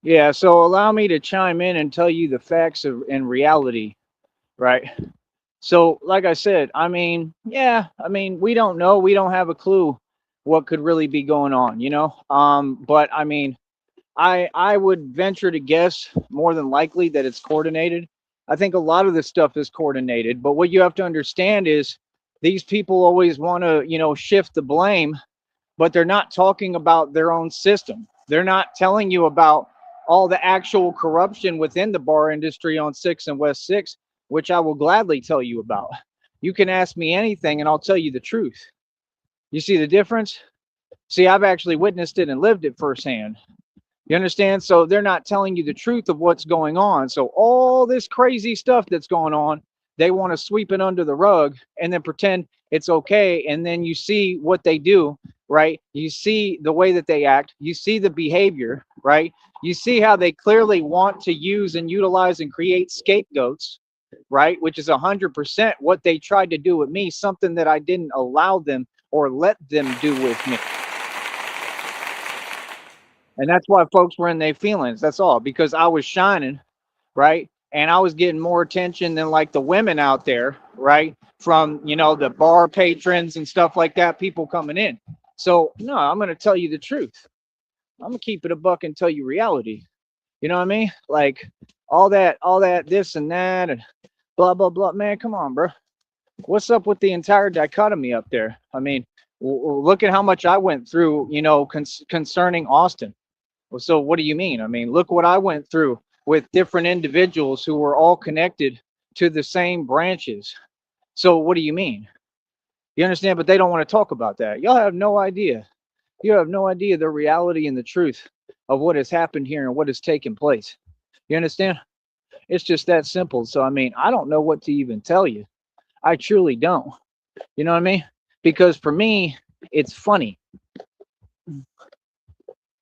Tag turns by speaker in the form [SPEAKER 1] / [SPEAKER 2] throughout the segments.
[SPEAKER 1] Yeah, so allow me to chime in and tell you the facts of and reality, right? So, like I said, I mean, yeah, I mean, we don't know, we don't have a clue what could really be going on, you know? But I mean, I would venture to guess more than likely that it's coordinated. I think a lot of this stuff is coordinated, but what you have to understand is these people always want to, shift the blame, but they're not talking about their own system. They're not telling you about all the actual corruption within the bar industry on 6 and West 6, which I will gladly tell you about. You can ask me anything and I'll tell you the truth. You see the difference? See, I've actually witnessed it and lived it firsthand. You understand? So they're not telling you the truth of what's going on. So all this crazy stuff that's going on, they want to sweep it under the rug and then pretend it's okay. And then you see what they do, right? You see the way that they act. You see the behavior, right? You see how they clearly want to use and utilize and create scapegoats, right? Which is 100% what they tried to do with me, something that I didn't allow them or let them do with me. And that's why folks were in their feelings. That's all, because I was shining, right? And I was getting more attention than like the women out there, right? From, the bar patrons and stuff like that, people coming in. So, no, I'm going to tell you the truth. I'm going to keep it a buck and tell you reality. You know what I mean? Like all that, this and that, and blah, blah, blah. Man, come on, bro. What's up with the entire dichotomy up there? I mean, look at how much I went through, concerning Austin. Well, so what do you mean? I mean, look what I went through with different individuals who were all connected to the same branches. So what do you mean? You understand? But they don't want to talk about that. Y'all have no idea. You have no idea the reality and the truth of what has happened here and what has taken place. You understand? It's just that simple. So I mean, I don't know what to even tell you. I truly don't. You know what I mean? Because for me, it's funny.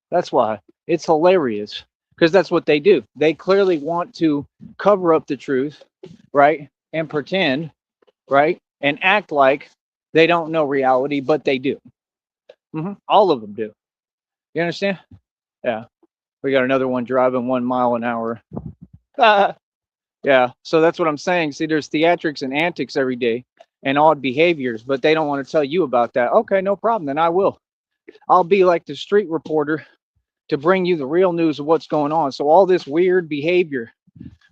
[SPEAKER 1] That's why it's hilarious, because that's what they do. They clearly want to cover up the truth, right? And pretend, right? And act like they don't know reality, but they do. All of them do. You understand? Yeah. We got another one driving 1 mile an hour. Yeah. So that's what I'm saying. See, there's theatrics and antics every day and odd behaviors, but they don't want to tell you about that. Okay, no problem. Then I will. I'll be like the street reporter to bring you the real news of what's going on. So all this weird behavior,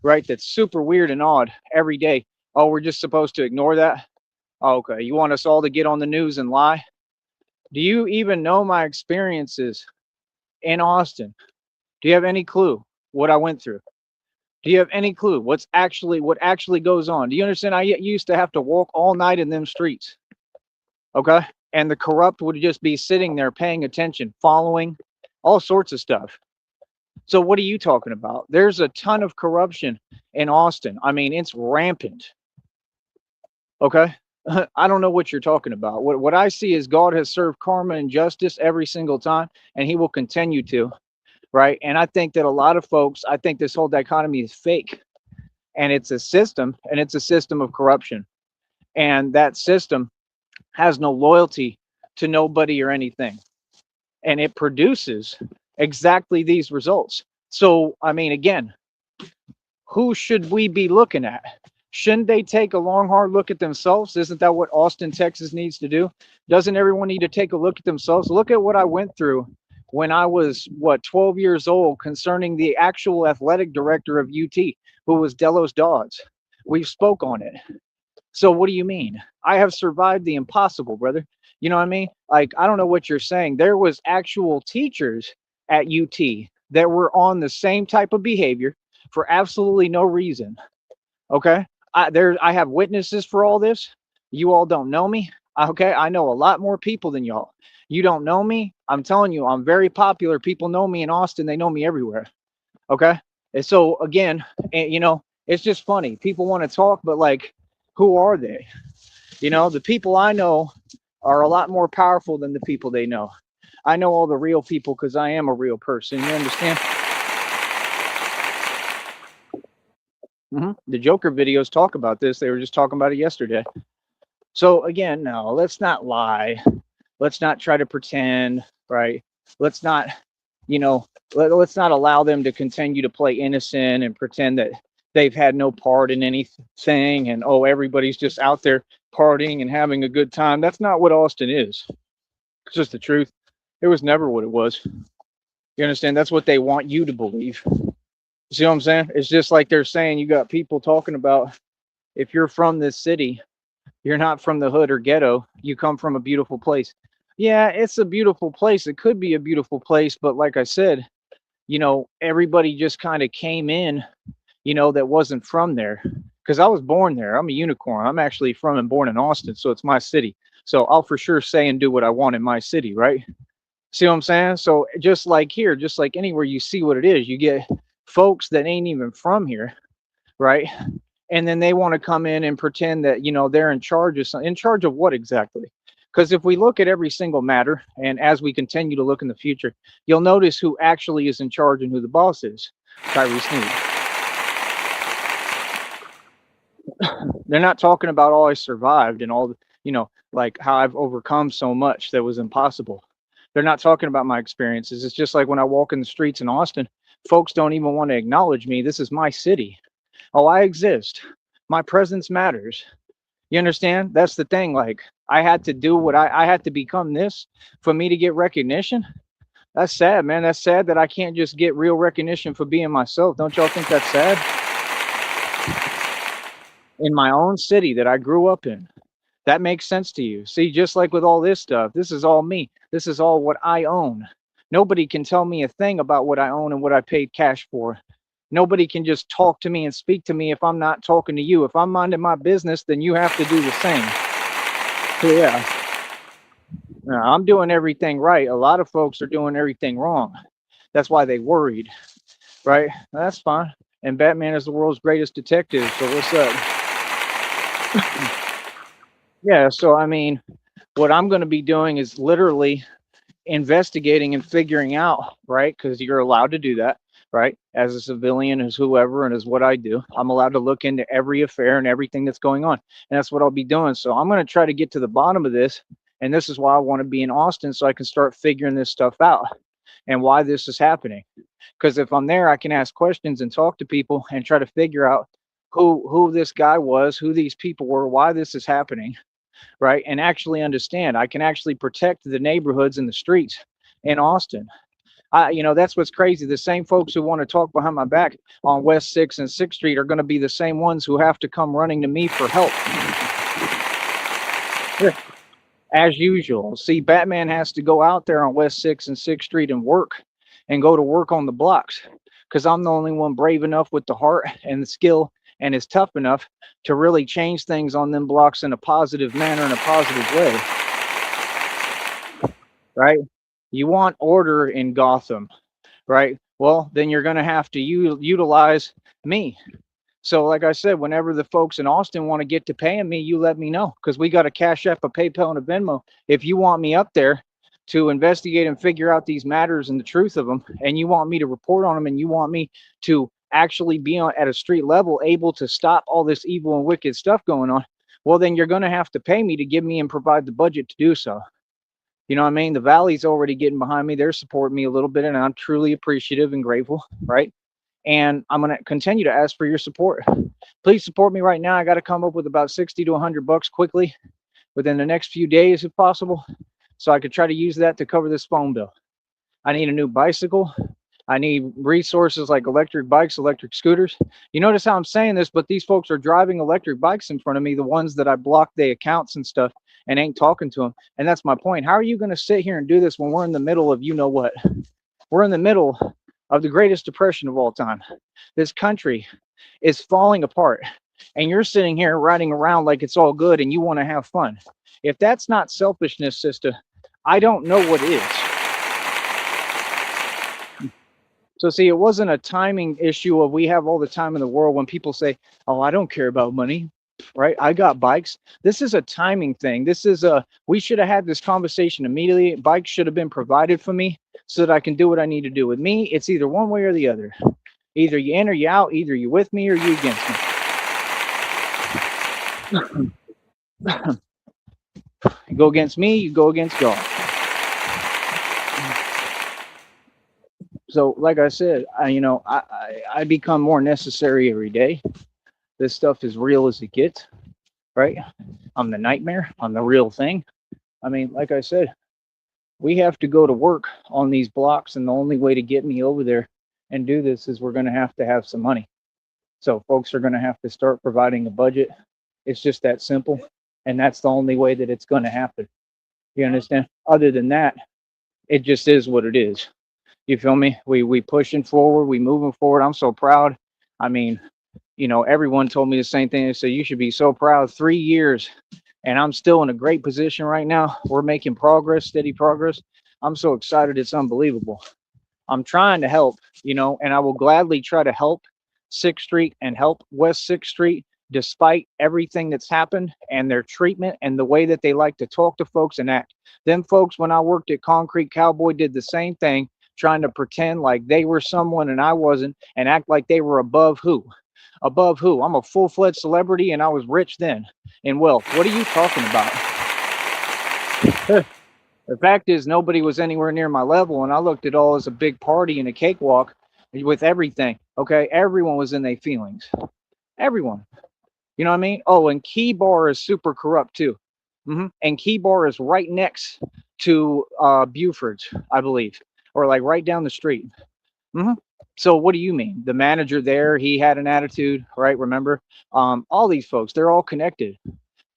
[SPEAKER 1] right? That's super weird and odd every day. Oh, we're just supposed to ignore that? Oh, okay. You want us all to get on the news and lie? Do you even know my experiences in Austin? Do you have any clue what I went through? Do you have any clue what actually goes on? Do you understand? I used to have to walk all night in them streets. Okay. And the corrupt would just be sitting there paying attention, following all sorts of stuff. So what are you talking about? There's a ton of corruption in Austin. I mean, it's rampant. Okay. I don't know what you're talking about. What I see is God has served karma and justice every single time, and he will continue to, right? And I think that a lot of folks, I think this whole dichotomy is fake, and it's a system, and it's a system of corruption. And that system has no loyalty to nobody or anything. And it produces exactly these results. So, I mean, again, who should we be looking at? Shouldn't they take a long, hard look at themselves? Isn't that what Austin, Texas needs to do? Doesn't everyone need to take a look at themselves? Look at what I went through when I was, 12 years old, concerning the actual athletic director of UT, who was Delos Dodds. We've spoke on it. So what do you mean? I have survived the impossible, brother. You know what I mean? Like, I don't know what you're saying. There was actual teachers at UT that were on the same type of behavior for absolutely no reason. Okay? I have witnesses for all this. You all don't know me. Okay? I know a lot more people than y'all. You don't know me. I'm telling you, I'm very popular. People know me in Austin. They know me everywhere. Okay? And so again, it's just funny. People want to talk, but like, who are they? The people I know are a lot more powerful than the people they know. I know all the real people because I am a real person. You understand? The Joker videos talk about this. They were just talking about it yesterday. So again, no, let's not lie. Let's not try to pretend, right? Let's not you know, let's not allow them to continue to play innocent and pretend that they've had no part in anything, and oh, everybody's just out there partying and having a good time. That's not what Austin is. It's just the truth. It was never what it was. You understand? That's what they want you to believe. See what I'm saying? It's just like they're saying you got people talking about, if you're from this city, you're not from the hood or ghetto, you come from a beautiful place. Yeah, it's a beautiful place. It could be a beautiful place, but like I said, everybody just kind of came in, that wasn't from there. Because I was born there. I'm a unicorn. I'm actually from and born in Austin, so it's my city. So I'll for sure say and do what I want in my city, right? See what I'm saying? So just like here, just like anywhere, you see what it is. You get folks that ain't even from here, right? And then they want to come in and pretend that, they're in charge of something. In charge of what exactly? Because if we look at every single matter, and as we continue to look in the future, you'll notice who actually is in charge and who the boss is. Tyree Sneed. They're not talking about all I survived and all the, like how I've overcome so much that was impossible. They're not talking about my experiences. It's just like when I walk in the streets in Austin, folks don't even want to acknowledge me. This is my city. Oh, I exist. My presence matters. You understand? That's the thing. Like, I had to do what I had to become this for me to get recognition. That's sad, man. That's sad that I can't just get real recognition for being myself. Don't y'all think that's sad? In my own city that I grew up in. That makes sense to you. See, just like with all this stuff, this is all me. This is all what I own. Nobody can tell me a thing about what I own and what I paid cash for. Nobody can just talk to me and speak to me if I'm not talking to you. If I'm minding my business, then you have to do the same. So, yeah. I'm doing everything right. A lot of folks are doing everything wrong. That's why they worried, right? That's fine. And Batman is the world's greatest detective. So what's up? Yeah. So, I mean, what I'm going to be doing is literally investigating and figuring out, right? Because you're allowed to do that, right? As a civilian, as whoever, and as what I do, I'm allowed to look into every affair and everything that's going on. And that's what I'll be doing. So I'm going to try to get to the bottom of this. And this is why I want to be in Austin, so I can start figuring this stuff out and why this is happening. Because if I'm there, I can ask questions and talk to people and try to figure out who this guy was, who these people were, why this is happening, right? And actually understand. I can actually protect the neighborhoods and the streets in Austin. That's what's crazy. The same folks who want to talk behind my back on West 6th and 6th Street are going to be the same ones who have to come running to me for help. Yeah. As usual. See, Batman has to go out there on West 6th and 6th Street and go to work on the blocks, because I'm the only one brave enough with the heart and the skill and is tough enough to really change things on them blocks in a positive manner, in a positive way. Right? You want order in Gotham, right? Well, then you're going to have to utilize me. So like I said, whenever the folks in Austin want to get to paying me, you let me know, because we got a Cash App, a PayPal, and a Venmo. If you want me up there to investigate and figure out these matters and the truth of them, and you want me to report on them, and you want me to actually be at a street level able to stop all this evil and wicked stuff going on, well, then you're going to have to pay me to give me and provide the budget to do so. You know what I mean? The Valley's already getting behind me. They're supporting me a little bit, and I'm truly appreciative and grateful, right? And I'm going to continue to ask for your support. Please support me right now. I got to come up with about 60 to 100 bucks quickly within the next few days, if possible, so I could try to use that to cover this phone bill. I need a new bicycle. I need resources like electric bikes, electric scooters. You notice how I'm saying this, but these folks are driving electric bikes in front of me, the ones that I blocked their accounts and stuff, and ain't talking to them. And that's my point. How are you going to sit here and do this when we're in the middle of, you know what? We're in the middle of the greatest depression of all time. This country is falling apart, and you're sitting here riding around like it's all good and you want to have fun. If that's not selfishness, sister, I don't know what is. So see, it wasn't a timing issue of we have all the time in the world when people say, oh, I don't care about money, right? I got bikes. This is a timing thing. We should have had this conversation immediately. Bikes should have been provided for me so that I can do what I need to do. With me, it's either one way or the other. Either you in or you out, either you with me or you against me. You go against me, you go against God. So, like I said, I become more necessary every day. This stuff is real as it gets, right? I'm the nightmare. I'm the real thing. I mean, like I said, we have to go to work on these blocks, and the only way to get me over there and do this is we're going to have some money. So, folks are going to have to start providing a budget. It's just that simple, and that's the only way that it's going to happen. You understand? Other than that, it just is what it is. You feel me? We pushing forward, we moving forward. I'm so proud. I mean, everyone told me the same thing. They said you should be so proud. 3 years, and I'm still in a great position right now. We're making progress, steady progress. I'm so excited. It's unbelievable. I'm trying to help, and I will gladly try to help Sixth Street and help West Sixth Street despite everything that's happened and their treatment and the way that they like to talk to folks and act. Them folks, when I worked at Concrete Cowboy, did the same thing, trying to pretend like they were someone and I wasn't and act like they were above who? Above who? I'm a full-fledged celebrity and I was rich then and wealth. What are you talking about? The fact is, nobody was anywhere near my level, and I looked at it all as a big party and a cakewalk with everything. Okay, everyone was in their feelings. Everyone. You know what I mean? Oh, and Key Bar is super corrupt too. And Key Bar is right next to Buford's, I believe, or like right down the street. hmm So what do you mean? The manager there, he had an attitude, right? Remember, all these folks, they're all connected.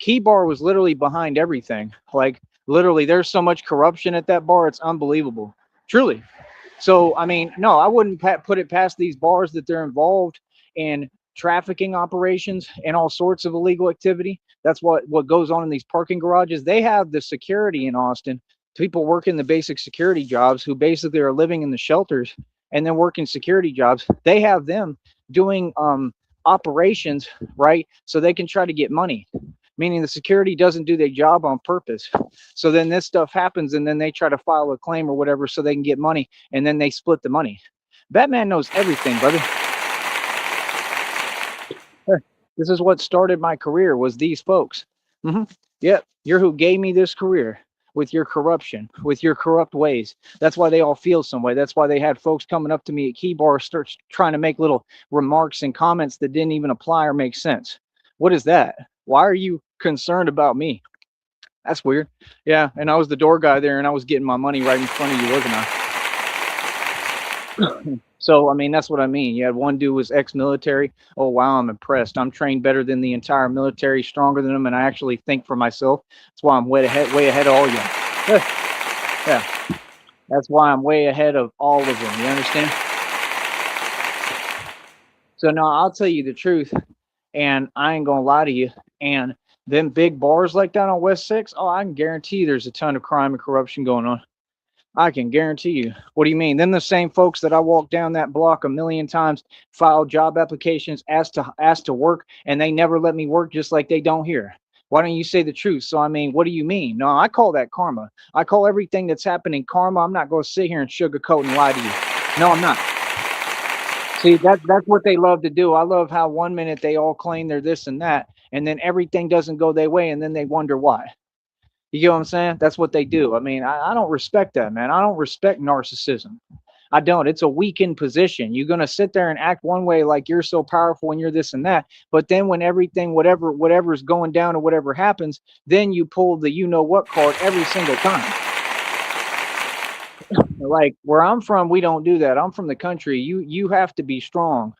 [SPEAKER 1] Key Bar was literally behind everything. Like literally, there's so much corruption at that bar, it's unbelievable. Truly. So I mean, no, I wouldn't put it past these bars that they're involved in trafficking operations and all sorts of illegal activity. That's what goes on in these parking garages. They have the security in Austin. People working the basic security jobs who basically are living in the shelters and then working security jobs. They have them doing operations, right? So they can try to get money, meaning the security doesn't do their job on purpose. So then this stuff happens and then they try to file a claim or whatever so they can get money and then they split the money. Batman knows everything, brother. This is what started my career was these folks. hmm Yep, you're who gave me this career with your corruption, with your corrupt ways. That's why they all feel some way. That's why they had folks coming up to me at Key Bar start trying to make little remarks and comments that didn't even apply or make sense. What is that? Why are you concerned about me? That's weird. Yeah, and I was the door guy there, and I was getting my money right in front of you, wasn't I? So, I mean, that's what I mean. You had one dude was ex-military. Oh, wow, I'm impressed. I'm trained better than the entire military, stronger than them, and I actually think for myself. That's why I'm way ahead of all you. Yeah, that's why I'm way ahead of all of them. You understand? So, no, I'll tell you the truth, and I ain't gonna lie to you. And them big bars like that on West Six, oh, I can guarantee you there's a ton of crime and corruption going on. I can guarantee you. What do you mean? Then the same folks that I walked down that block a million times, filed job applications, asked to work, and they never let me work, just like they don't here. Why don't you say the truth? So I mean, what do you mean? No, I call that karma. I call everything that's happening karma. I'm not going to sit here and sugarcoat and lie to you. No, I'm not. See, that's what they love to do. I love how one minute they all claim they're this and that, and then everything doesn't go their way, and then they wonder why. You get what I'm saying? That's what they do. I mean, I don't respect that, man. I don't respect narcissism. I don't. It's a weakened position. You're gonna sit there and act one way like you're so powerful and you're this and that, but then when everything, whatever's going down or whatever happens, then you pull the you know what card every single time. Like where I'm from, we don't do that. I'm from the country. You have to be strong.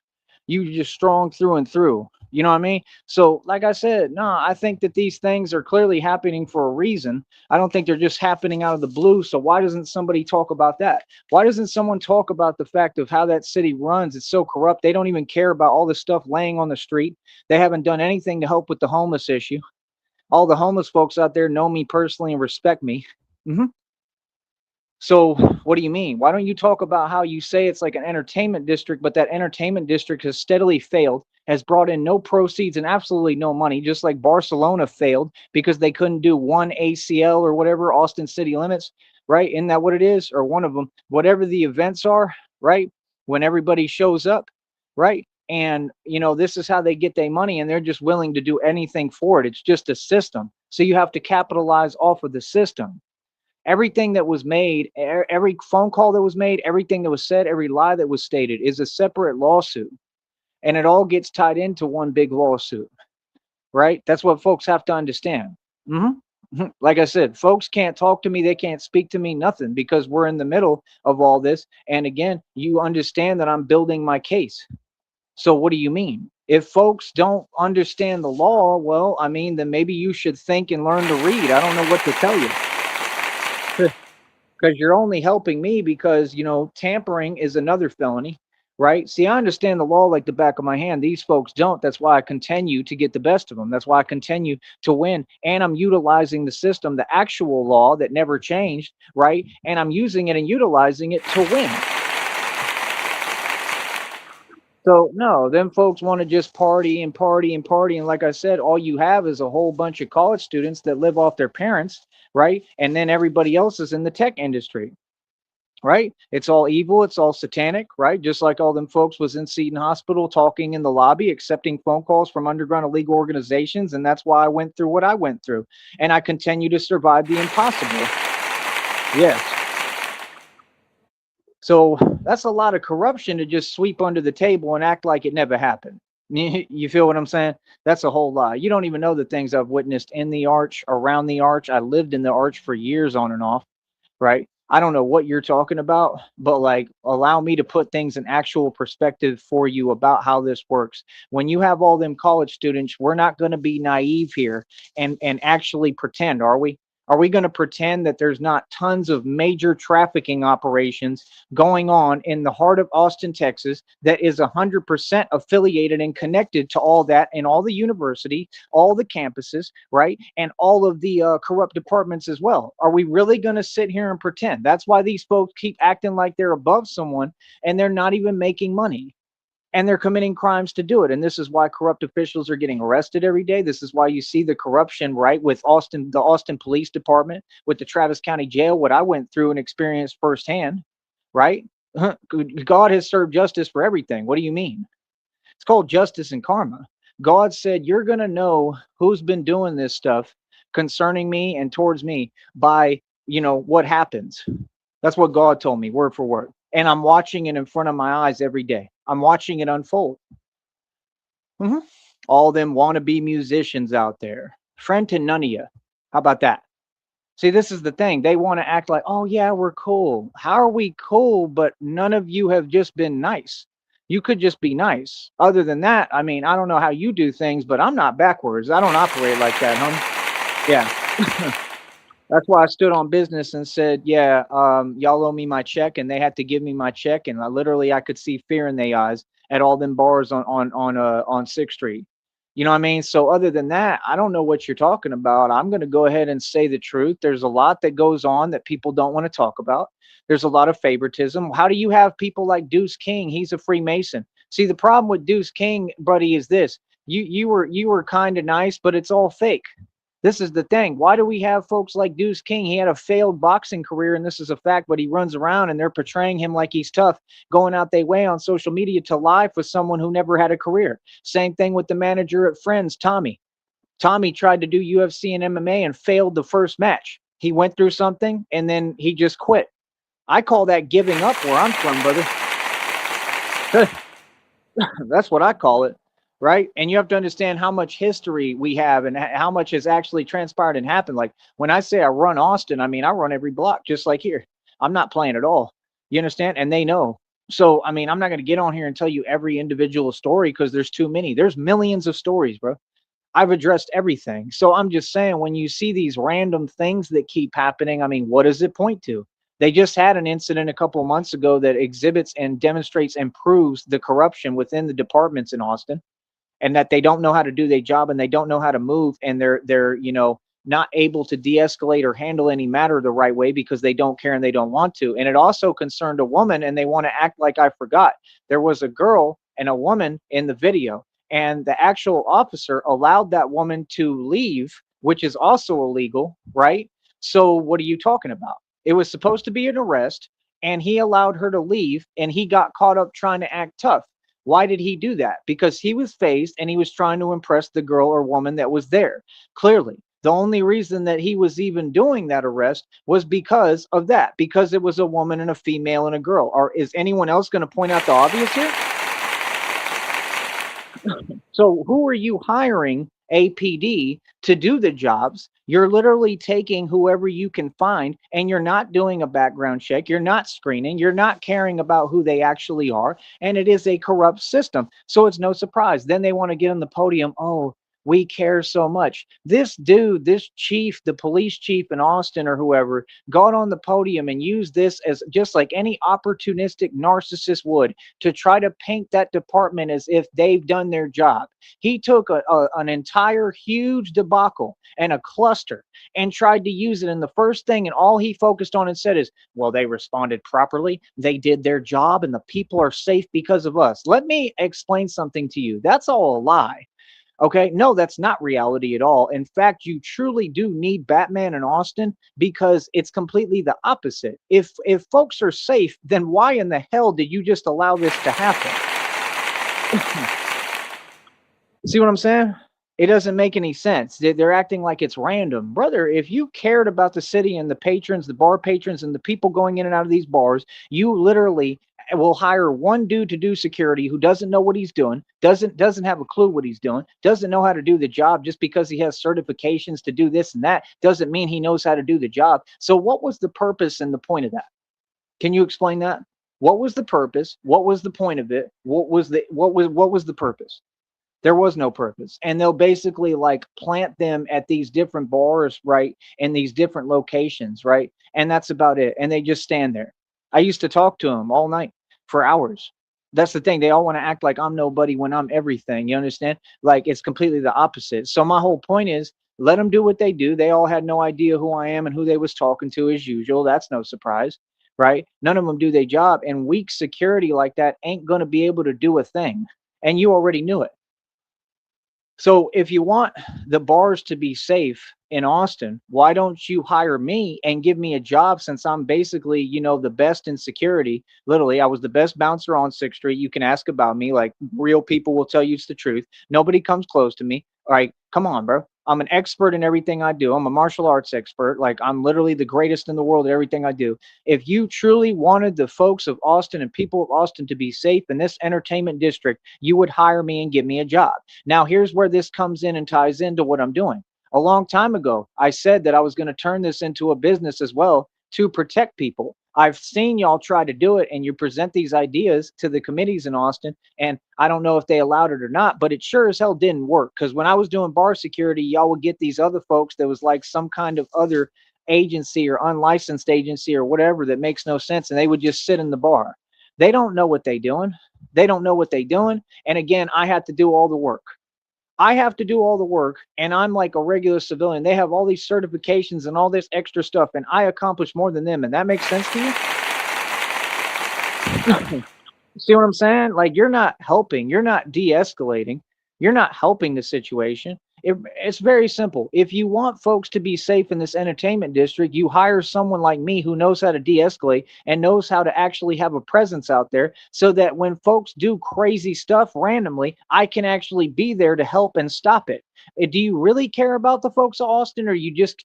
[SPEAKER 1] You just strong through and through. You know what I mean? So, like I said, no, I think that these things are clearly happening for a reason. I don't think they're just happening out of the blue. So, why doesn't somebody talk about that? Why doesn't someone talk about the fact of how that city runs? It's so corrupt. They don't even care about all the stuff laying on the street. They haven't done anything to help with the homeless issue. All the homeless folks out there know me personally and respect me. hmm So, what do you mean? Why don't you talk about how you say it's like an entertainment district, but that entertainment district has steadily failed, has brought in no proceeds and absolutely no money, just like Barcelona failed because they couldn't do one ACL or whatever, Austin City Limits, right? Isn't that what it is? Or one of them, whatever the events are, right? When everybody shows up, right? And, this is how they get their money, and they're just willing to do anything for it. It's just a system. So you have to capitalize off of the system. Everything that was made, every phone call that was made, everything that was said, every lie that was stated is a separate lawsuit, and it all gets tied into one big lawsuit, right? That's what folks have to understand. hmm Like I said, folks can't talk to me, they can't speak to me, nothing, because we're in the middle of all this. And again, you understand that I'm building my case. So what do you mean? If folks don't understand the law, well, I mean, then maybe you should think and learn to read. I don't know what to tell you. Because you're only helping me because, tampering is another felony, right? See, I understand the law like the back of my hand. These folks don't. That's why I continue to get the best of them. That's why I continue to win. And I'm utilizing the system, the actual law that never changed, right? And I'm using it and utilizing it to win. So no, them folks want to just party and party and party. And like I said, all you have is a whole bunch of college students that live off their parents, right? And then everybody else is in the tech industry, right? It's all evil, it's all satanic, right? Just like all them folks was in Seton Hospital talking in the lobby, accepting phone calls from underground illegal organizations, and that's why I went through what I went through, and I continue to survive the impossible. Yes. So that's a lot of corruption to just sweep under the table and act like it never happened. You feel what I'm saying? That's a whole lot. You don't even know the things I've witnessed in the arch, around the arch. I lived in the arch for years on and off, right? I don't know what you're talking about, but like allow me to put things in actual perspective for you about how this works. When you have all them college students, we're not going to be naive here and actually pretend, are we? Are we going to pretend that there's not tons of major trafficking operations going on in the heart of Austin, Texas, that is 100% affiliated and connected to all that and all the university, all the campuses, right? And all of the corrupt departments as well. Are we really going to sit here and pretend? That's why these folks keep acting like they're above someone and they're not even making money and they're committing crimes to do it. And this is why corrupt officials are getting arrested every day. This is why you see the corruption, right, with Austin, the Austin Police Department, with the Travis County Jail, what I went through and experienced firsthand, right? God has served justice for everything. What do you mean? It's called justice and karma. God said, you're going to know who's been doing this stuff concerning me and towards me by, what happens. That's what God told me, word for word. And I'm watching it in front of my eyes every day. I'm watching it unfold. hmm All them wannabe musicians out there. Friend to none of you. How about that? See, this is the thing. They want to act like, oh, yeah, we're cool. How are we cool? But none of you have just been nice. You could just be nice. Other than that, I mean, I don't know how you do things, but I'm not backwards. I don't operate like that, homie. Yeah. That's why I stood on business and said, yeah, y'all owe me my check. And they had to give me my check. And I could see fear in their eyes at all them bars on 6th Street. You know what I mean? So other than that, I don't know what you're talking about. I'm going to go ahead and say the truth. There's a lot that goes on that people don't want to talk about. There's a lot of favoritism. How do you have people like Deuce King? He's a Freemason. See, the problem with Deuce King, buddy, is this. You were kind of nice, but it's all fake. This is the thing. Why do we have folks like Deuce King? He had a failed boxing career, and this is a fact, but he runs around and they're portraying him like he's tough, going out their way on social media to lie for someone who never had a career. Same thing with the manager at Friends, Tommy. Tommy tried to do UFC and MMA and failed the first match. He went through something and then he just quit. I call that giving up where I'm from, brother. That's what I call it, right? And you have to understand how much history we have and how much has actually transpired and happened. Like when I say I run Austin, I mean I run every block just like here. I'm not playing at all. You understand? And they know. So I mean, I'm not going to get on here and tell you every individual story because there's too many. There's millions of stories, bro. I've addressed everything. So I'm just saying, when you see these random things that keep happening, I mean, what does it point to? They just had an incident a couple of months ago that exhibits and demonstrates and proves the corruption within the departments in Austin, and that they don't know how to do their job and they don't know how to move, and they're not able to de-escalate or handle any matter the right way because they don't care and they don't want to. And it also concerned a woman, and they want to act like I forgot. There was a girl and a woman in the video, and the actual officer allowed that woman to leave, which is also illegal, right? So what are you talking about? It was supposed to be an arrest, and he allowed her to leave, and he got caught up trying to act tough. Why did he do that? Because he was phased and he was trying to impress the girl or woman that was there, clearly. The only reason that he was even doing that arrest was because of that, because it was a woman and a female and a girl. Or is anyone else going to point out the obvious here? So who are you hiring APD to do the jobs? You're literally taking whoever you can find and you're not doing a background check. You're not screening. You're not caring about who they actually are. And it is a corrupt system. So it's no surprise. Then they want to get on the podium. Oh, we care so much. This dude, this chief, the police chief in Austin or whoever, got on the podium and used this as just like any opportunistic narcissist would to try to paint that department as if they've done their job. He took an entire huge debacle and a cluster and tried to use it. And the first thing and all he focused on and said is, well, they responded properly. They did their job and the people are safe because of us. Let me explain something to you. That's all a lie. Okay, no, that's not reality at all. In fact, you truly do need Batman in Austin because it's completely the opposite. If folks are safe, then why in the hell did you just allow this to happen? See what I'm saying? It doesn't make any sense. They're acting like it's random. Brother, if you cared about the city and the patrons, the bar patrons, and the people going in and out of these bars, you literally will hire one dude to do security who doesn't know what he's doing, doesn't have a clue what he's doing, doesn't know how to do the job. Just because he has certifications to do this and that doesn't mean he knows how to do the job. So what was the purpose and the point of that? Can you explain that? What was the purpose? What was the point of it? What was the purpose? There was no purpose. And they'll basically like plant them at these different bars, right? In these different locations, right? And that's about it. And they just stand there. I used to talk to them all night for hours. That's the thing. They all want to act like I'm nobody when I'm everything. You understand? Like it's completely the opposite. So my whole point is let them do what they do. They all had no idea who I am and who they was talking to as usual. That's no surprise, right? None of them do their job. And weak security like that ain't going to be able to do a thing. And you already knew it. So if you want the bars to be safe in Austin, why don't you hire me and give me a job since I'm basically, the best in security. Literally, I was the best bouncer on 6th Street. You can ask about me. Like real people will tell you it's the truth. Nobody comes close to me. All right, come on, bro. I'm an expert in everything I do. I'm a martial arts expert. Like I'm literally the greatest in the world at everything I do. If you truly wanted the folks of Austin and people of Austin to be safe in this entertainment district, you would hire me and give me a job. Now, here's where this comes in and ties into what I'm doing. A long time ago, I said that I was going to turn this into a business as well to protect people. I've seen y'all try to do it and you present these ideas to the committees in Austin. And I don't know if they allowed it or not, but it sure as hell didn't work. Because when I was doing bar security, y'all would get these other folks that was like some kind of other agency or unlicensed agency or whatever that makes no sense. And they would just sit in the bar. They don't know what they're doing. They don't know what they're doing. And again, I had to do all the work. I have to do all the work and I'm like a regular civilian. They have all these certifications and all this extra stuff and I accomplish more than them. And that makes sense to you? See what I'm saying? Like you're not helping, you're not de-escalating, you're not helping the situation. It's very simple. If you want folks to be safe in this entertainment district, you hire someone like me who knows how to de-escalate and knows how to actually have a presence out there so that when folks do crazy stuff randomly, I can actually be there to help and stop it. Do you really care about the folks of Austin or do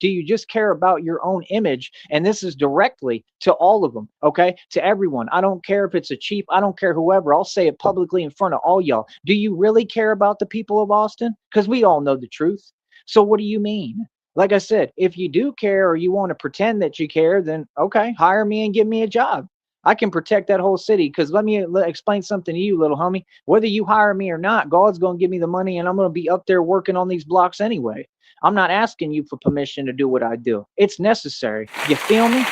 [SPEAKER 1] you just care about your own image? And this is directly to all of them, okay? To everyone. I don't care if it's a chief, I don't care whoever. I'll say it publicly in front of all y'all. Do you really care about the people of Austin? Because we all know the truth. So what do you mean? Like I said, if you do care or you want to pretend that you care, then okay, hire me and give me a job. I can protect that whole city because let me explain something to you, little homie. Whether you hire me or not, God's going to give me the money and I'm going to be up there working on these blocks anyway. I'm not asking you for permission to do what I do. It's necessary. You feel me?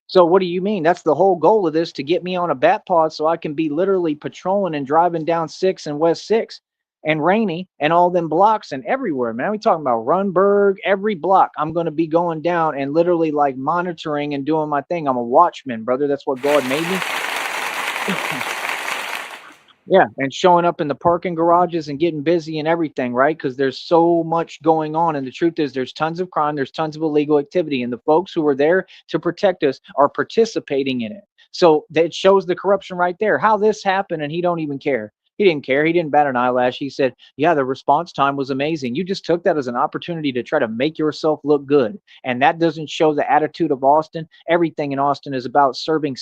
[SPEAKER 1] So what do you mean? That's the whole goal of this, to get me on a bat pod so I can be literally patrolling and driving down 6 and West 6 and Rainy and all them blocks and everywhere, man. We talking about Runberg, every block. I'm going to be going down and literally like monitoring and doing my thing. I'm a watchman, brother. That's what God made me. Yeah, and showing up in the parking garages and getting busy and everything, right? Because there's so much going on. And the truth is, there's tons of crime, there's tons of illegal activity, and the folks who are there to protect us are participating in it. So that shows the corruption right there. How this happened, and he don't even care. He didn't care. He didn't bat an eyelash. He said, yeah, the response time was amazing. You just took that as an opportunity to try to make yourself look good. And that doesn't show the attitude of Austin. Everything in Austin is about serving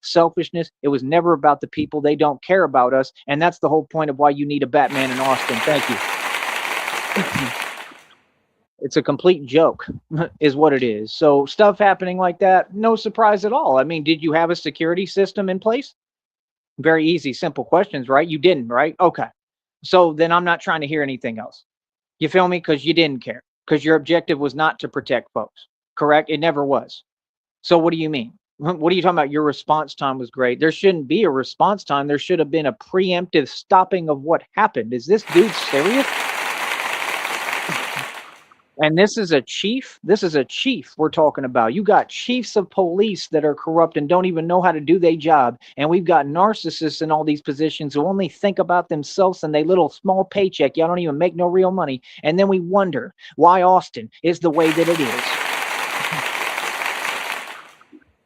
[SPEAKER 1] selfishness. It was never about the people. They don't care about us. And that's the whole point of why you need a Batman in Austin. Thank you. It's a complete joke, is what it is. So stuff happening like that, no surprise at all. I mean, did you have a security system in place? Very easy, simple questions, right? You didn't, right? Okay. So then I'm not trying to hear anything else. You feel me? Because you didn't care. Because your objective was not to protect folks. Correct? It never was. So what do you mean? What are you talking about? Your response time was great. There shouldn't be a response time. There should have been a preemptive stopping of what happened. Is this dude serious? And this is a chief. This is a chief we're talking about. You got chiefs of police that are corrupt and don't even know how to do their job. And we've got narcissists in all these positions who only think about themselves and their little small paycheck. Y'all don't even make no real money. And then we wonder why Austin is the way that it is.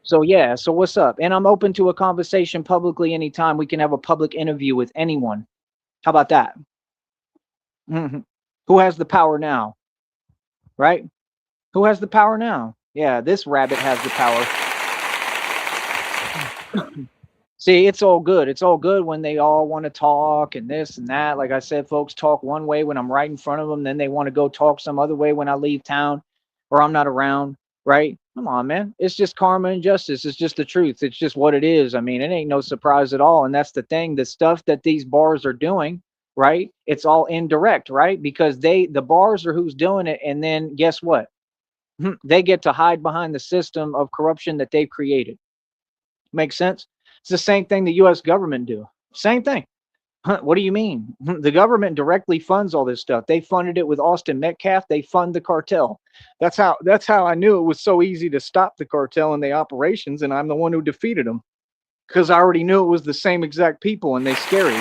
[SPEAKER 1] So yeah, so what's up? And I'm open to a conversation publicly anytime. We can have a public interview with anyone. How about that? Who has the power now? Right? Who has the power now? Yeah, this rabbit has the power. See, it's all good. It's all good when they all want to talk and this and that. Like I said, folks talk one way when I'm right in front of them, then they want to go talk some other way when I leave town or I'm not around, right? Come on, man. It's just karma and justice. It's just the truth. It's just what it is. I mean, it ain't no surprise at all. And that's the thing. The stuff that these bars are doing, right? It's all indirect, right? Because the bars are who's doing it. And then guess what? They get to hide behind the system of corruption that they've created. Makes sense? It's the same thing the US government do. Same thing. What do you mean? The government directly funds all this stuff. They funded it with Austin Metcalf. They fund the cartel. That's how I knew it was so easy to stop the cartel and the operations, and I'm the one who defeated them. Because I already knew it was the same exact people and they scary.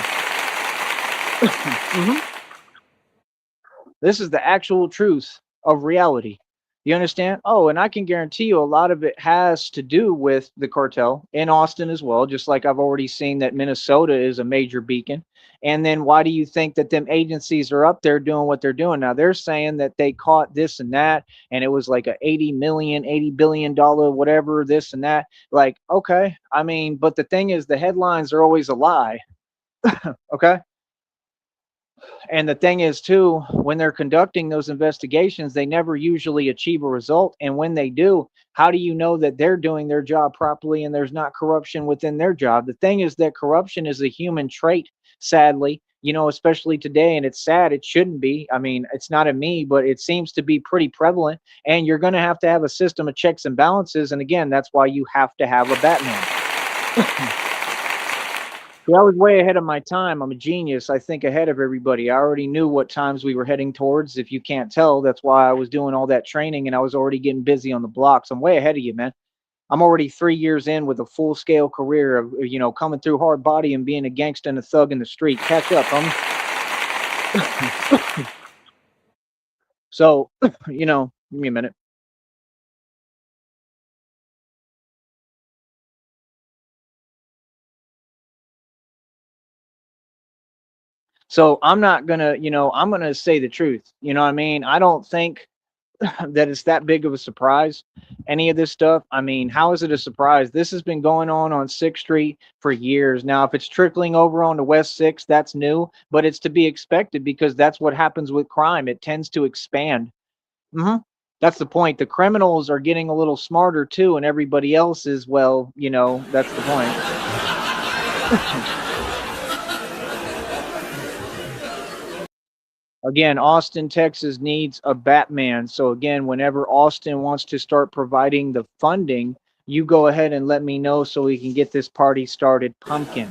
[SPEAKER 1] This is the actual truth of reality. You understand? Oh, and I can guarantee you a lot of it has to do with the cartel in Austin as well, just like I've already seen that Minnesota is a major beacon. And then why do you think that them agencies are up there doing what they're doing? Now they're saying that they caught this and that, and it was like a 80 million, $80 billion, whatever, this and that. Like, okay. I mean, but the thing is the headlines are always a lie. Okay. And the thing is, too, when they're conducting those investigations, they never usually achieve a result. And when they do, how do you know that they're doing their job properly and there's not corruption within their job? The thing is that corruption is a human trait, sadly, especially today. And it's sad. It shouldn't be. I mean, it's not in me, but it seems to be pretty prevalent. And you're going to have a system of checks and balances. And again, that's why you have to have a Batman. Yeah, I was way ahead of my time. I'm a genius. I think ahead of everybody. I already knew what times we were heading towards. If you can't tell, that's why I was doing all that training and I was already getting busy on the blocks. I'm way ahead of you, man. I'm already 3 years in with a full scale career of, coming through hard body and being a gangster and a thug in the street. Catch up, homie. So, give me a minute. So I'm not gonna, I'm gonna say the truth. You know what I mean? I don't think that it's that big of a surprise. Any of this stuff. I mean, how is it a surprise? This has been going on 6th Street for years now. If it's trickling over on the West 6th, that's new, but it's to be expected because that's what happens with crime. It tends to expand. hmm That's the point. The criminals are getting a little smarter too, and everybody else is, well, that's the point. Again, Austin, Texas needs a Batman. So again, whenever Austin wants to start providing the funding, you go ahead and let me know so we can get this party started, Pumpkin.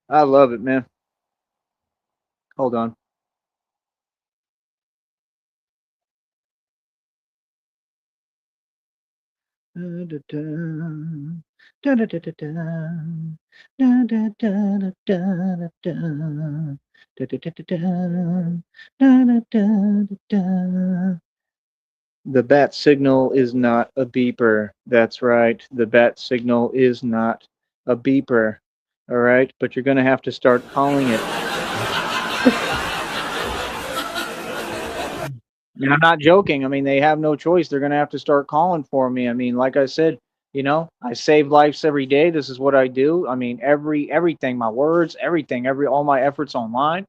[SPEAKER 1] I love it, man. Hold on. Da-da-da. Da-da-da-da-da. Da-da-da-da-da-da-da. Da-da-da-da-da. Da-da-da-da-da. The bat signal is not a beeper. That's right. The bat signal is not a beeper. All right. But you're going to have to start calling it. And I'm not joking. I mean, they have no choice. They're going to have to start calling for me. I mean, like I said, I save lives every day. This is what I do. I mean, everything, my words, everything, all my efforts online,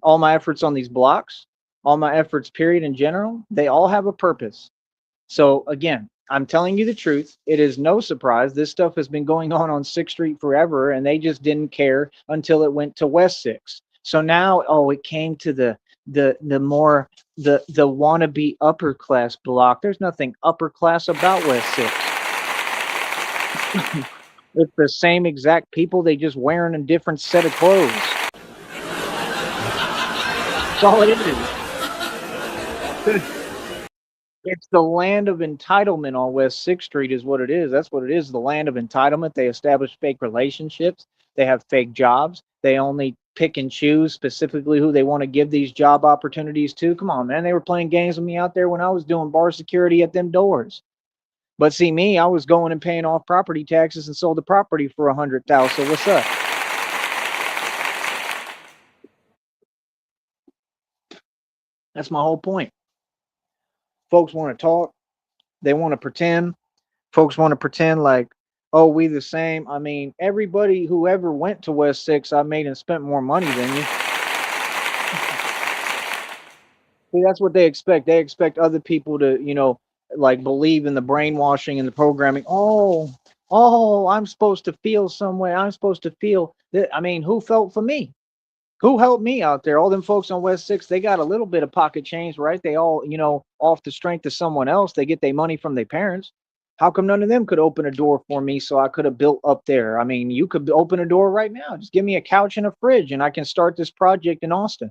[SPEAKER 1] all my efforts on these blocks, all my efforts, period, in general, they all have a purpose. So again, I'm telling you the truth. It is no surprise. This stuff has been going on 6th Street forever, and they just didn't care until it went to West 6. So now, oh, it came to the more the wannabe upper class block. There's nothing upper class about West 6. It's the same exact people. They just wearing a different set of clothes. That's all it is. It's the land of entitlement on West 6th Street is what it is. That's what it is, the land of entitlement. They establish fake relationships. They have fake jobs. They only pick and choose specifically who they want to give these job opportunities to. Come on, man. They were playing games with me out there when I was doing bar security at them doors. But see me, I was going and paying off property taxes and sold the property for 100,000. So what's up? That's my whole point. Folks want to talk. They want to pretend. Folks want to pretend like, oh, we the same. I mean, everybody who ever went to West 6, I made and spent more money than you. See, that's what they expect. They expect other people to, like believe in the brainwashing and the programming. Oh, I'm supposed to feel some way. I'm supposed to feel that. I mean, who felt for me? Who helped me out there? All them folks on West 6, they got a little bit of pocket change, right? They all, off the strength of someone else, they get their money from their parents. How come none of them could open a door for me so I could have built up there? I mean, you could open a door right now. Just give me a couch and a fridge and I can start this project in Austin.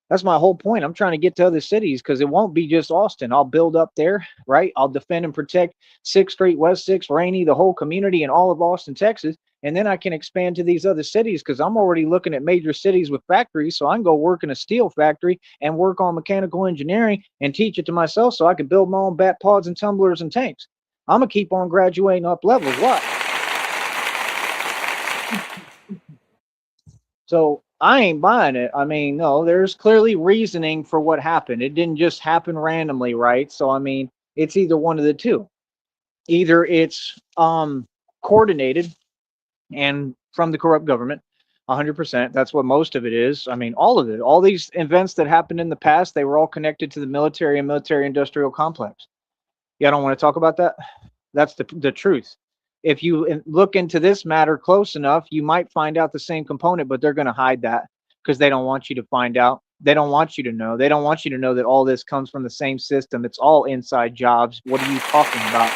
[SPEAKER 1] That's my whole point. I'm trying to get to other cities because it won't be just Austin. I'll build up there, right? I'll defend and protect 6th Street, West 6, Rainy, the whole community, and all of Austin, Texas. And then I can expand to these other cities because I'm already looking at major cities with factories. So I can go work in a steel factory and work on mechanical engineering and teach it to myself so I can build my own bat pods and tumblers and tanks. I'm going to keep on graduating up levels. What? So I ain't buying it. I mean, no, there's clearly reasoning for what happened. It didn't just happen randomly, right? So I mean, it's either one of the two. Either it's coordinated and from the corrupt government, 100%. That's what most of it is. I mean, all of it. All these events that happened in the past, they were all connected to the military and military industrial complex. Yeah, I don't want to talk about that. That's the truth. If you look into this matter close enough, you might find out the same component, but they're going to hide that because they don't want you to find out. They don't want you to know. They don't want you to know that all this comes from the same system. It's all inside jobs. What are you talking about?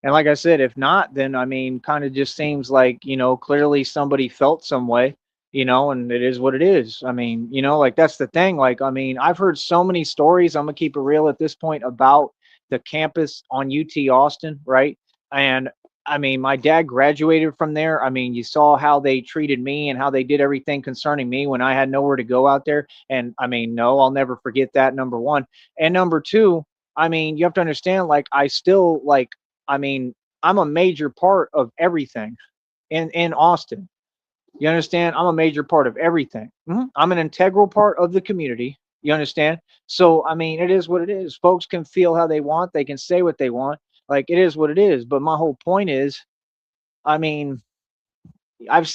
[SPEAKER 1] And like I said, if not, then I mean, kind of just seems like, clearly somebody felt some way, and it is what it is. I mean, like that's the thing. Like, I mean, I've heard so many stories. I'm gonna keep it real at this point about the campus on UT Austin, right? And I mean, my dad graduated from there. I mean, you saw how they treated me and how they did everything concerning me when I had nowhere to go out there. And I mean, no, I'll never forget that, number one. And number two, I mean, you have to understand, like, I still like I mean, I'm a major part of everything in Austin. You understand? I'm a major part of everything. I'm an integral part of the community. You understand? So, I mean, it is what it is. Folks can feel how they want. They can say what they want. Like, it is what it is. But my whole point is, I mean, I've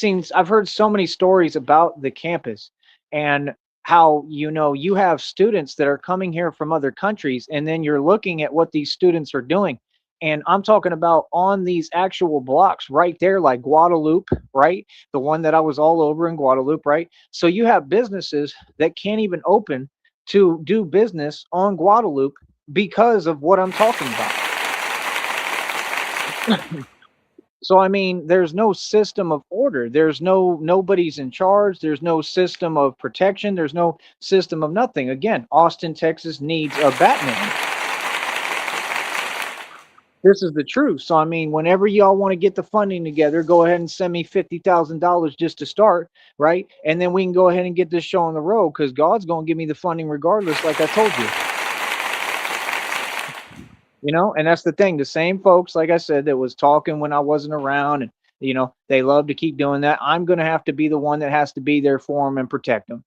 [SPEAKER 1] heard so many stories about the campus and how, you have students that are coming here from other countries, and then you're looking at what these students are doing. And I'm talking about on these actual blocks right there, like Guadalupe, right? The one that I was all over in Guadalupe, right? So you have businesses that can't even open to do business on Guadalupe because of what I'm talking about. So I mean, there's no system of order. There's nobody's in charge. There's no system of protection. There's no system of nothing. Again, Austin, Texas needs a Batman. This is the truth. So I mean, whenever y'all want to get the funding together, go ahead and send me $50,000 just to start, right? And then we can go ahead and get this show on the road because God's gonna give me the funding regardless, like I told you. And that's the thing. The same folks, like I said, that was talking when I wasn't around, and they love to keep doing that. I'm gonna have to be the one that has to be there for them and protect them.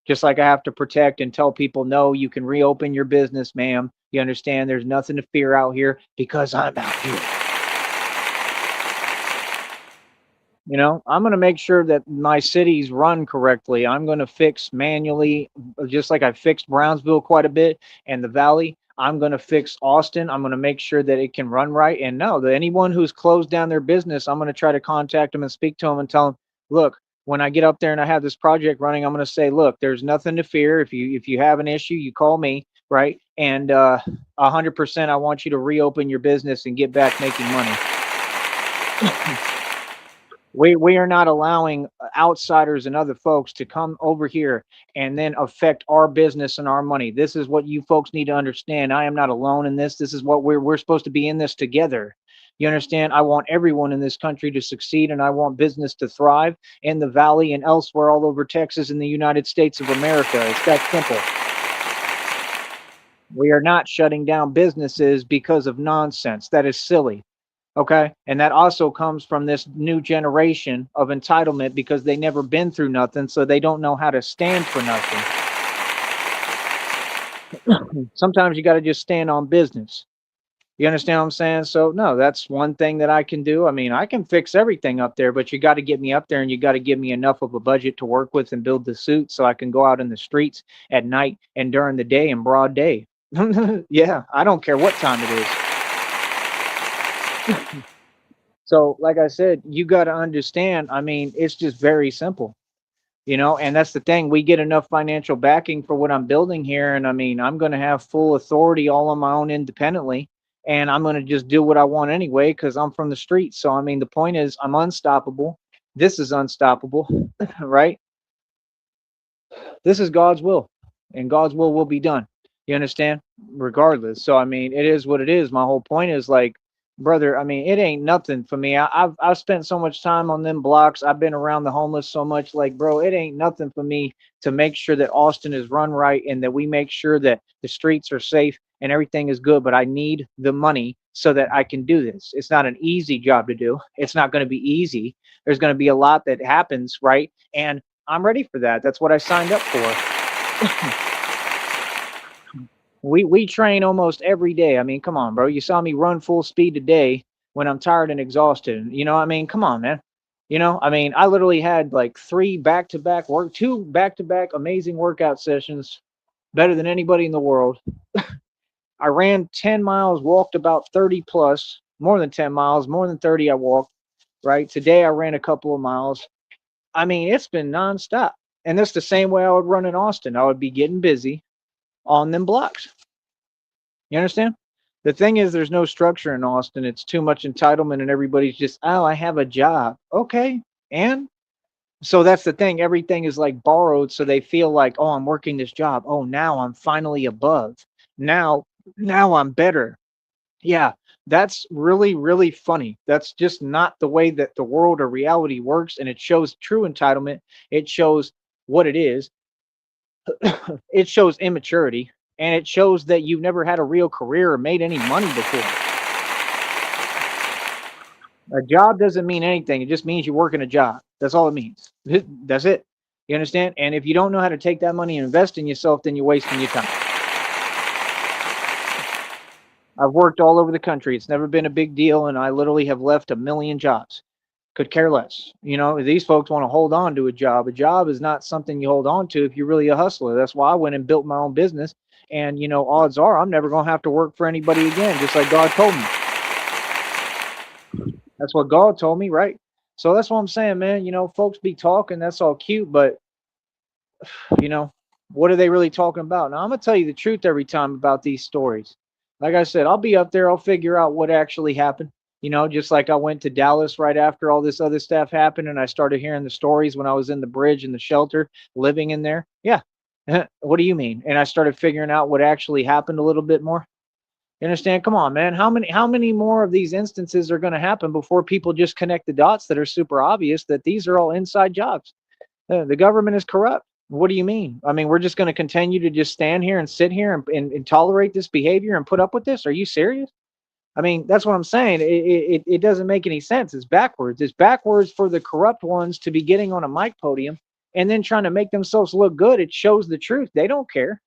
[SPEAKER 1] Just like I have to protect and tell people, no, you can reopen your business, ma'am. You understand? There's nothing to fear out here because I'm out here. I'm going to make sure that my cities run correctly. I'm going to fix manually, just like I fixed Brownsville quite a bit and the Valley. I'm going to fix Austin. I'm going to make sure that it can run right. And no, that anyone who's closed down their business, I'm going to try to contact them and speak to them and tell them, look, when I get up there and I have this project running, I'm going to say, look, there's nothing to fear. If you have an issue, you call me, right? And 100%, I want you to reopen your business and get back making money. We are not allowing outsiders and other folks to come over here and then affect our business and our money. This is what you folks need to understand. I am not alone in this. This is what we're supposed to be in this together. You understand? I want everyone in this country to succeed, and I want business to thrive in the Valley and elsewhere all over Texas and the United States of America. It's that simple. We are not shutting down businesses because of nonsense. That is silly. Okay. And that also comes from this new generation of entitlement because they never been through nothing. So they don't know how to stand for nothing. Sometimes you got to just stand on business. You understand what I'm saying? So, no, that's one thing that I can do. I mean, I can fix everything up there, but you got to get me up there and you got to give me enough of a budget to work with and build the suit so I can go out in the streets at night and during the day in broad day. Yeah, I don't care what time it is. So, like I said, you got to understand. I mean, it's just very simple, and that's the thing. We get enough financial backing for what I'm building here. And I mean, I'm going to have full authority all on my own independently. And I'm going to just do what I want anyway because I'm from the streets. So, I mean, the point is, I'm unstoppable. This is unstoppable, right? This is God's will, and God's will be done. You understand? Regardless. So I mean, it is what it is. My whole point is like, brother. I mean, it ain't nothing for me. I've spent so much time on them blocks. I've been around the homeless so much. Like, bro, it ain't nothing for me to make sure that Austin is run right and that we make sure that the streets are safe and everything is good. But I need the money so that I can do this. It's not an easy job to do. It's not going to be easy. There's going to be a lot that happens, right? And I'm ready for that. That's what I signed up for. We train almost every day. I mean, come on, bro. You saw me run full speed today when I'm tired and exhausted. I mean, come on, man. I mean, I literally had like two back to back amazing workout sessions, better than anybody in the world. I ran 10 miles, walked about 30 plus, more than 10 miles, more than 30 I walked, right? Today I ran a couple of miles. I mean, it's been nonstop. And that's the same way I would run in Austin. I would be getting busy on them blocks. You understand? The thing is, there's no structure in Austin. It's too much entitlement, and everybody's just, oh, I have a job. Okay. And so that's the thing. Everything is like borrowed. So they feel like, oh, I'm working this job. Oh, now I'm finally above. Now, now I'm better. Yeah, that's really, really funny. That's just not the way that the world or reality works. And it shows true entitlement. It shows what it is. It shows immaturity, and it shows that you've never had a real career or made any money before. A job doesn't mean anything. It just means you're working a job. That's all it means. That's it. You understand? And if you don't know how to take that money and invest in yourself, then you're wasting your time. I've worked all over the country. It's never been a big deal, and I literally have left a million jobs. Could care less. These folks want to hold on to a job. A job is not something you hold on to if you're really a hustler. That's why I went and built my own business. And odds are I'm never gonna have to work for anybody again, just like God told me. That's what God told me, right? So that's what I'm saying, man. Folks be talking, that's all cute, but you know, what are they really talking about? Now I'm gonna tell you the truth every time about these stories. Like I said, I'll be up there, I'll figure out what actually happened. You know, just like I went to Dallas right after all this other stuff happened, and I started hearing the stories when I was in the bridge in the shelter, living in there. Yeah. What do you mean? And I started figuring out what actually happened a little bit more. You understand? Come on, man. How many more of these instances are going to happen before people just connect the dots that are super obvious that these are all inside jobs? The government is corrupt. What do you mean? I mean, we're just going to continue to just stand here and sit here and tolerate this behavior and put up with this? Are you serious? I mean, that's what I'm saying. It doesn't make any sense. It's backwards. It's backwards for the corrupt ones to be getting on a mic podium and then trying to make themselves look good. It shows the truth. They don't care.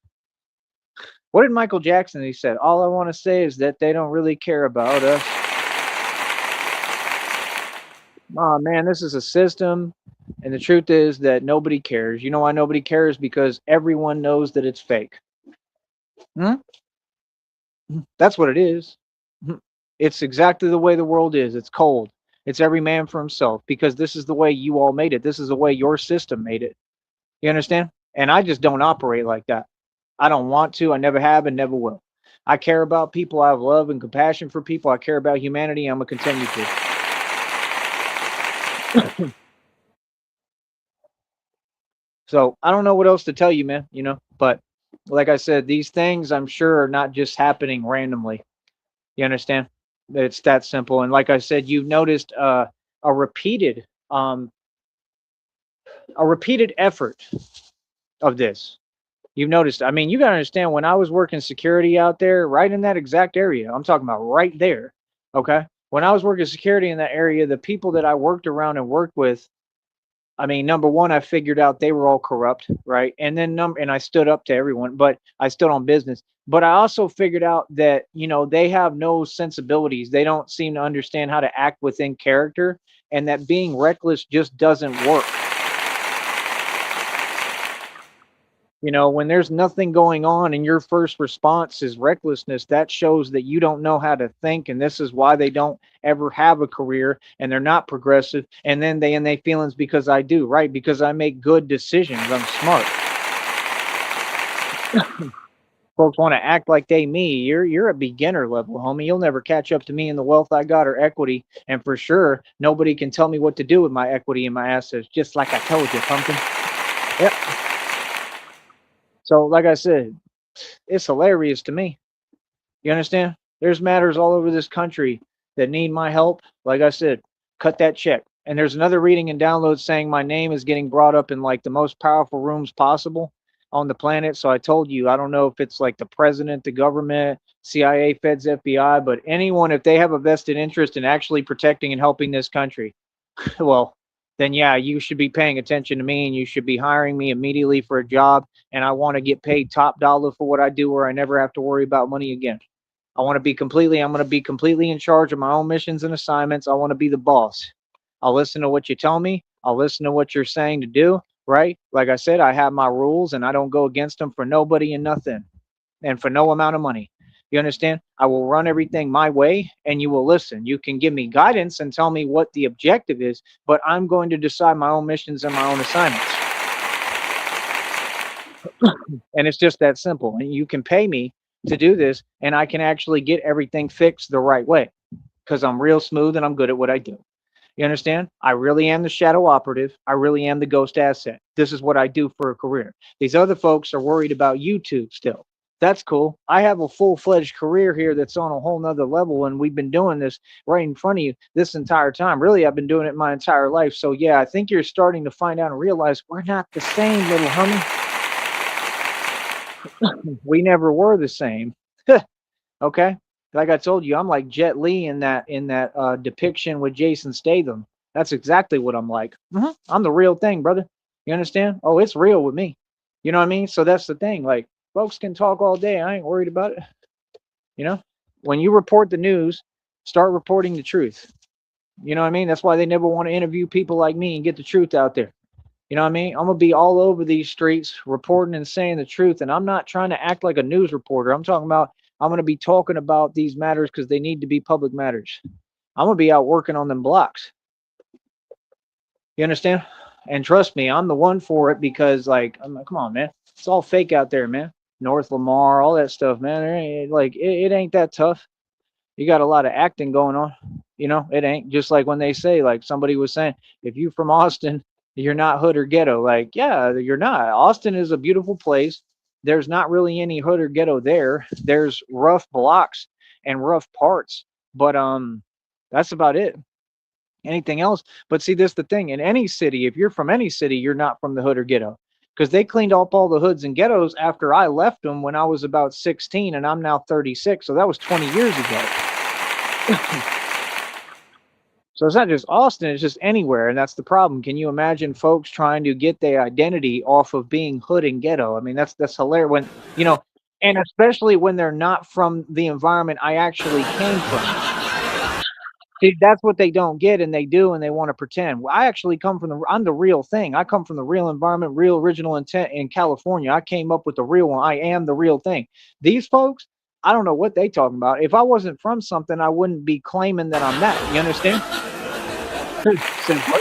[SPEAKER 1] What did Michael Jackson? He said, "All I want to say is that they don't really care about us." Oh man, this is a system, and the truth is that nobody cares. You know why nobody cares? Because everyone knows that it's fake. Hmm? That's what it is. Mhm. It's exactly the way the world is. It's cold. It's every man for himself because this is the way you all made it. This is the way your system made it. You understand? And I just don't operate like that. I don't want to. I never have and never will. I care about people. I have love and compassion for people. I care about humanity. I'm going to continue to. So I don't know what else to tell you, man, but like I said, these things I'm sure are not just happening randomly. You understand? It's that simple. And like I said, you've noticed a repeated um a repeated effort of this. You've noticed. I mean, you got to understand when I was working security out there, right in that exact area, I'm talking about right there. Okay. When I was working security in that area, the people that I worked around and worked with, I mean, number one, I figured out they were all corrupt, right? And then and I stood up to everyone, but I stood on business. But I also figured out that, they have no sensibilities. They don't seem to understand how to act within character, and that being reckless just doesn't work. When there's nothing going on and your first response is recklessness, that shows that you don't know how to think. And this is why they don't ever have a career and they're not progressive. And then they feelings because I do, right? Because I make good decisions. I'm smart. Folks want to act like they me. You're a beginner level, homie. You'll never catch up to me in the wealth I got or equity. And for sure, nobody can tell me what to do with my equity and my assets, just like I told you, pumpkin. Yep. So, like I said, it's hilarious to me. You understand? There's matters all over this country that need my help. Like I said, cut that check. And there's another reading and download saying my name is getting brought up in like the most powerful rooms possible on the planet. So I told you, I don't know if it's like the president, the government, CIA, Feds, FBI, but anyone, if they have a vested interest in actually protecting and helping this country, well, then yeah, you should be paying attention to me and you should be hiring me immediately for a job. And I want to get paid top dollar for what I do where I never have to worry about money again. I'm going to be completely in charge of my own missions and assignments. I want to be the boss. I'll listen to what you tell me. I'll listen to what you're saying to do, right? Like I said, I have my rules and I don't go against them for nobody and nothing and for no amount of money. You understand? I will run everything my way and you will listen. You can give me guidance and tell me what the objective is, but I'm going to decide my own missions and my own assignments. And it's just that simple. And you can pay me to do this and I can actually get everything fixed the right way because I'm real smooth and I'm good at what I do. You understand? I really am the shadow operative. I really am the ghost asset. This is what I do for a career. These other folks are worried about YouTube still. That's cool. I have a full-fledged career here that's on a whole nother level, and we've been doing this right in front of you this entire time. Really, I've been doing it my entire life. So yeah, I think you're starting to find out and realize we're not the same, little homie. We never were the same. Okay. Like I told you, I'm like Jet Li in that depiction with Jason Statham. That's exactly what I'm like. I'm the real thing, brother. You understand? Oh, it's real with me. You know what I mean? So that's the thing. Like, folks can talk all day. I ain't worried about it. You know, when you report the news, start reporting the truth. You know what I mean? That's why they never want to interview people like me and get the truth out there. You know what I mean? I'm gonna be all over these streets reporting and saying the truth. And I'm not trying to act like a news reporter. I'm talking about I'm gonna be talking about these matters because they need to be public matters. I'm gonna be out working on them blocks. You understand? And trust me, I'm the one for it because like I'm like, come on, man. It's all fake out there, man. North Lamar, all that stuff, man. It ain't that tough. You got a lot of acting going on. You know, it ain't just like when they say, like somebody was saying, if you from Austin, you're not hood or ghetto. Like, yeah, you're not. Austin is a beautiful place. There's not really any hood or ghetto there. There's rough blocks and rough parts, but that's about it. Anything else? But see, this the thing. In any city, if you're from any city, you're not from the hood or ghetto, because they cleaned up all the hoods and ghettos after I left them when I was about 16, and I'm now 36. So that was 20 years ago. So it's not just Austin, it's just anywhere, and that's the problem. Can you imagine folks trying to get their identity off of being hood and ghetto? I mean, that's hilarious when, you know, and especially when they're not from the environment I actually came from. See, that's what they don't get, and they do, and they want to pretend. Well, I actually come from I'm the real thing. I come from the real environment, real original intent in California. I came up with the real one. I am the real thing. These folks, I don't know what they talking about. If I wasn't from something, I wouldn't be claiming that I'm that. You understand? Simple.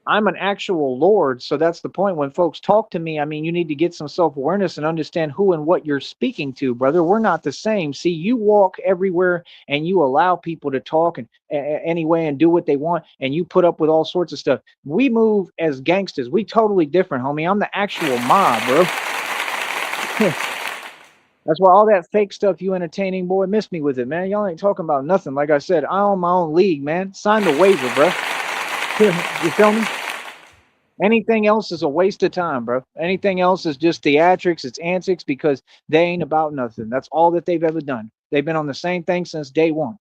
[SPEAKER 1] I'm an actual lord, so that's the point. When folks talk to me, I mean, you need to get some self-awareness and understand who and what you're speaking to, brother. We're not the same. See, you walk everywhere and you allow people to talk and anyway and do what they want, and you put up with all sorts of stuff. We move as gangsters. We totally different, homie. I'm the actual mob, bro. That's why all that fake stuff you entertaining, boy, miss me with it, man. Y'all ain't talking about nothing. Like I said, I own my own league, man. Sign the waiver, bro. You feel me? Anything else is a waste of time, bro. Anything else is just theatrics, it's antics because they ain't about nothing. That's all that they've ever done. They've been on the same thing since day one.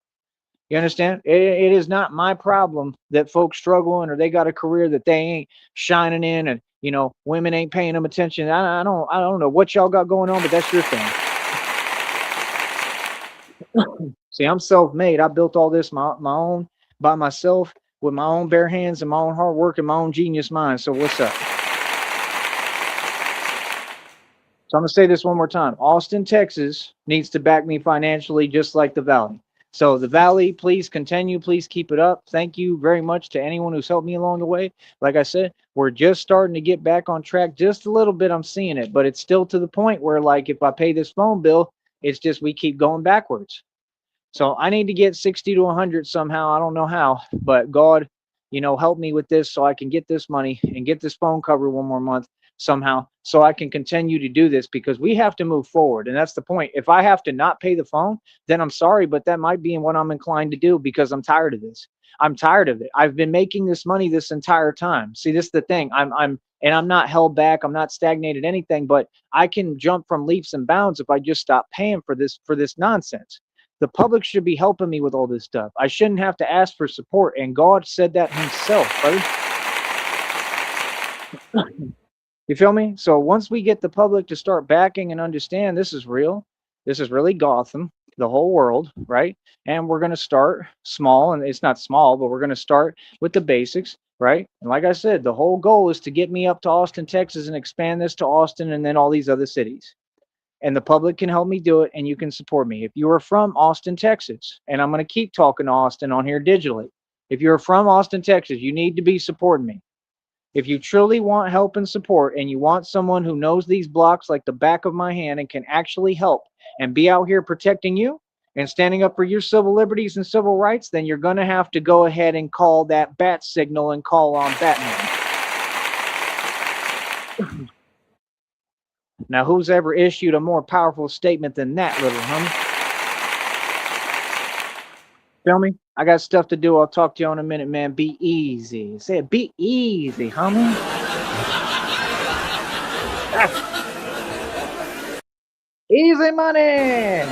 [SPEAKER 1] You understand? It is not my problem that folks struggling or they got a career that they ain't shining in, and you know women ain't paying them attention. I don't know what y'all got going on, but that's your thing. See, I'm self-made. I built all this my own by myself with my own bare hands and my own hard work and my own genius mind. So what's up? So I'm gonna say this one more time. Austin, Texas needs to back me financially just like the Valley. So the Valley, please continue, please keep it up. Thank you very much to anyone who's helped me along the way. Like I said, we're just starting to get back on track just a little bit. I'm seeing it, but it's still to the point where like if I pay this phone bill, it's just we keep going backwards. So I need to get 60 to 100 somehow. I don't know how, but God, you know, help me with this so I can get this money and get this phone cover one more month somehow so I can continue to do this because we have to move forward. And that's the point. If I have to not pay the phone, then I'm sorry, but that might be what I'm inclined to do because I'm tired of this. I'm tired of it. I've been making this money this entire time. See, this is the thing. And I'm not held back. I'm not stagnated anything, but I can jump from leaps and bounds if I just stop paying for this nonsense. The public should be helping me with all this stuff. I shouldn't have to ask for support. And God said that himself, brother. You feel me? So once we get the public to start backing and understand this is real, this is really Gotham, the whole world, right? And we're going to start small, and it's not small, but we're going to start with the basics, right? And like I said, the whole goal is to get me up to Austin, Texas, and expand this to Austin and then all these other cities. And the public can help me do it, and you can support me. If you are from Austin, Texas, and I'm going to keep talking to Austin on here digitally, if you're from Austin, Texas, you need to be supporting me. If you truly want help and support and you want someone who knows these blocks like the back of my hand and can actually help and be out here protecting you and standing up for your civil liberties and civil rights, then you're going to have to go ahead and call that bat signal and call on Batman. Now, who's ever issued a more powerful statement than that, little homie? Feel me? I got stuff to do. I'll talk to you in a minute, man. Be easy. Say it. Be easy, homie. Easy money.